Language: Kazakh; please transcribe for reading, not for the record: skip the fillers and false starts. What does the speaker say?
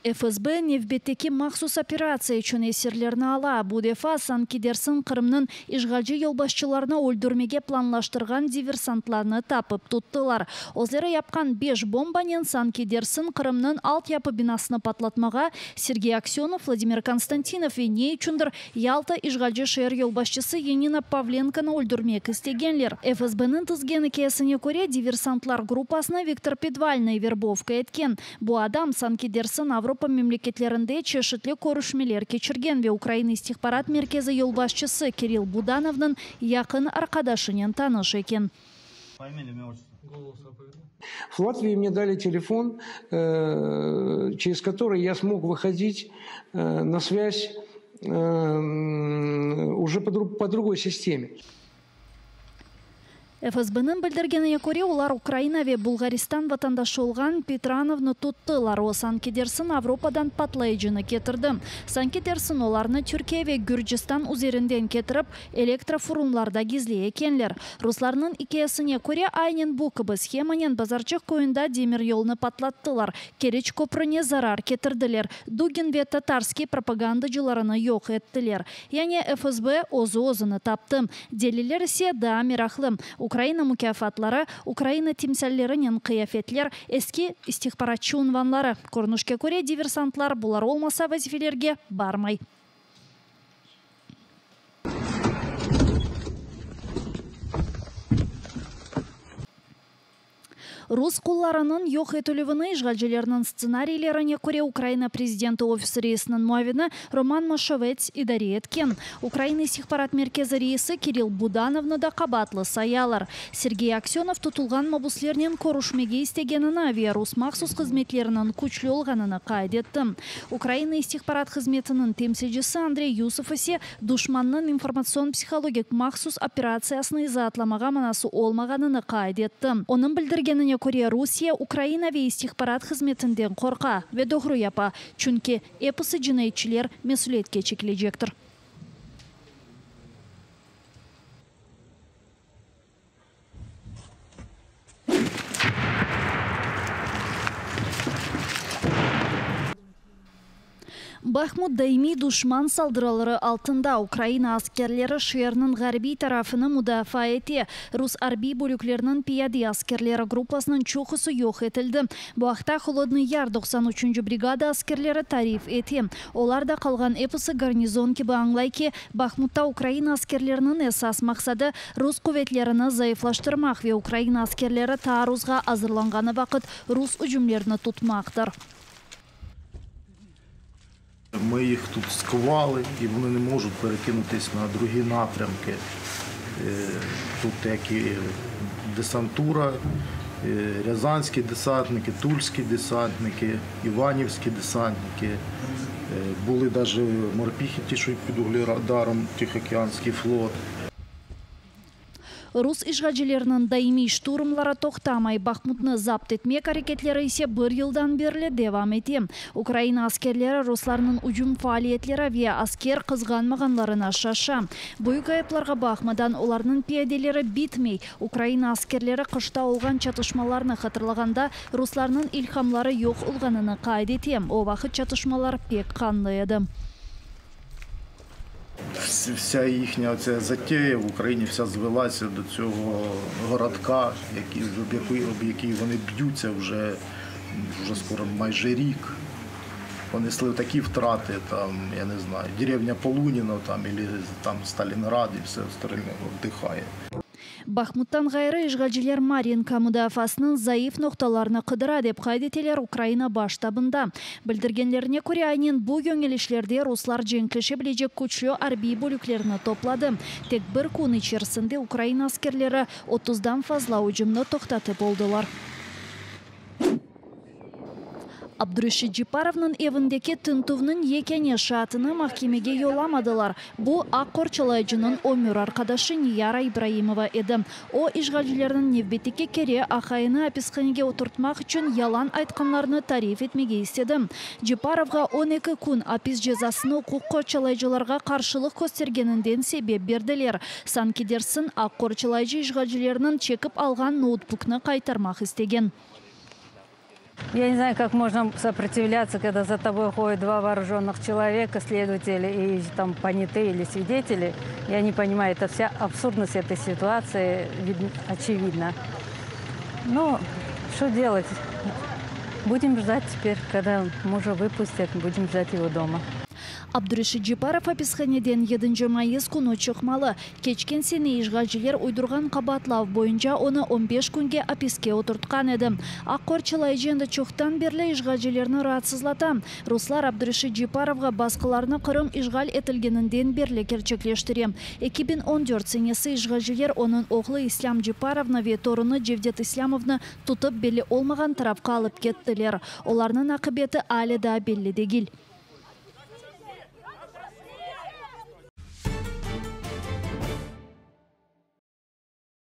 ФСБ невбеттеки махсус операция үчүн эсирлерни ала. Бу дефа Санкидерсин Кырымдын ишгалчы жолбашчыларына өлдүрмеге планлаштырган диверсантларны тапып туттылар. Озлары япкан 5 бомбанын Санкидерсин Кырымдын алт япы бинасыны патлатмага Сергей Аксенов, Владимир Константинов и не үчүндүр Ялта ишгалчы шаар жолбашчысы Енина Павленканы өлдүрмек истегенлер. ФСБнын тызген экесине көрө диверсантлар группасына Виктор Педвальный вербовка эткен. Бу адам Санкидерсин Европа мемлекетлеринде чешитле көрүшмелер кечирген ве Украина истихбарат меркези жолбашчысы Кирилл Будановдун якын аркадашынын таныш экен. В Латвии мне дали телефон, через который я смог выходить на связь уже по другой системе. ФСБнын билдиргенине көрө улар Украина ве Булгаристан ватандашы болгон Петрановну туттылар. О Санкидерсин Европадан патлайжыны кетирди. Санкидерсин оларны Түркия ве Гүржистан узеринден кетирип, электрофурумларда гизли экенлер. Русларнын икесине көрө айнын бу кыбы схеманын базарчык көйүндө темир жолуну патлаттылар. Кереч көпүрүнө зарар кетирдилер. Дугин ве татарский пропагандачыларыны жок эттилер. Яне ФСБ өзү-өзүнү тапты. Делилер исе да мираклы. Украина мукафатлары, Украина тимсаллеринин кыяфетлер, эски истихбаратчы унванлары. Көрүнүшкө көрө диверсантлар булар болмаса вазифелерге бармай. Рус кулларынын жок этүүлүгүнүн ишгалчыларынын сценарийлерине көрө Украина президенти офиси рейсинин муавини Роман Машовец идаре эткен. Украина истихбарат меркези рейси Кирилл Будановну да кабатлы саялар. Сергей Аксенов тутулган мабуслеринин көрүшмеге истегенин авиа Рус махсус кызметлеринин күчлүү алганын кайд этти. Украина истихбарат кызметинин темсилчиси Андрей Юсов исе душмандын информацион-психологик махсус операциясын изаатламага манасы олмаганын кайд этти. Онун билдиргенине көрө Русия Украина ве истихбарат кызметинден корка ве догру япа, чүнки эпосы жинайчылар месулиетке чекилежектир. Бахмут даими душман салдыралары алтында Украина аскерлері шернің гарби тарафыны мудафа эти. Рус арби бөліклерінің пияди аскерлері группасының чоқысы yok етілді. Бу акта Холодный Яр 93-cü бригада аскерлері тариф эти. Оларда қалған эпосы гарнизон кебі аңлайки, Бахмутта Украина аскерлерінің эсас мақсады рус куветлеріні зайыфлаштырмақ ве Украина аскерлері таарузға азырланғаны вақыт рус үжімлеріні tutмақтыр. Ми їх тут сковали, і вони не можуть перекинутися на другі напрямки. Тут як і десантура, рязанські десантники, тульські десантники, іванівські десантники. Були навіть морпіхи, ті, що під угледаром, Тихоокеанський флот. Рус ишгалчыларынын даими штурмлары токтамай Бахмутны запт этмек аракетлери исе 1 жылдан бери девам эте. Украина аскерлери русларынын ужум фаалиетлери ве аскер кызганмаганларына шаша. Буюк айыпларга бакмадан оларынын пиаделери битмей. Украина аскерлери кышта болгон чатышмаларны хатырлаганда русларынын илхамлары жок улганын кайд эте. О вакыт чатышмалар пек канлы эди. Вся їхня затея в Україні вся звелася до цього городка, об який вони б'ються вже скоро майже рік. Понесли такі втрати, там, я не знаю, деревня Полуніно, там, Сталінград і все остальне вдихає. Бахмуттан гайры ишгалчылар Маринка мудафасынын заиф нокталарына кыдыра деп кайд этелер Украина баштабында. Билдиргендерине көрө айнын бу жөнелишлерде руслар жеңкилеше билежек күчлүү арби бөлүклерини топлады. Тек бир күн ичерисинде Украина аскерлери 30-дан фазла ужумду токтотуп болдулар. Абдуришит Жипаровның evindeki тынтувның екене шатыны mahkemege yolamadilar. Bu Аққорчылайжының ömür arkadaşı Niyara Ibrahimova edi. O işgalcilerinin nevbetiki kere Ақайыны apisxanege oturtmak için yalan aytqanlarını tarif etmege istedi. Jiparovga 12 kun apis cezasını Аққорчылайжыларға qarşılık göstergeninden sebep berdiler. Санкедерсін Аққорчылайжы işgalcilerinin çekip alған ноутбукны қайтармақ istegen. Я не знаю, как можно сопротивляться, когда за тобой ходят два вооруженных человека, следователи и там понятые или свидетели. Я не понимаю, это вся абсурдность этой ситуации очевидна. Ну, что делать? Будем ждать теперь, когда мужа выпустят, будем ждать его дома. Абдуришит Жипаров apisxaneden 7 mayıs күні çıkmalı. Keçken seni işgalciler uydurgan qabatlав boyunca onu 15 күнге apiske oturtkan edi. Аққорчылайжында çoxtan berli işgalcilerini rahatsızlatan. Ruslar Abdurишит Jiparovga baskılarını Kırım işgal etilgeninden berli gerçekleştiriyor. 2014 senesi işgalciler onun oğlu İslam Jiparovna ve torunu Cevdet İslamovna tutup belli olmagan tarafqa alıp kettiler. Olarının akıbeti ali da belli değil.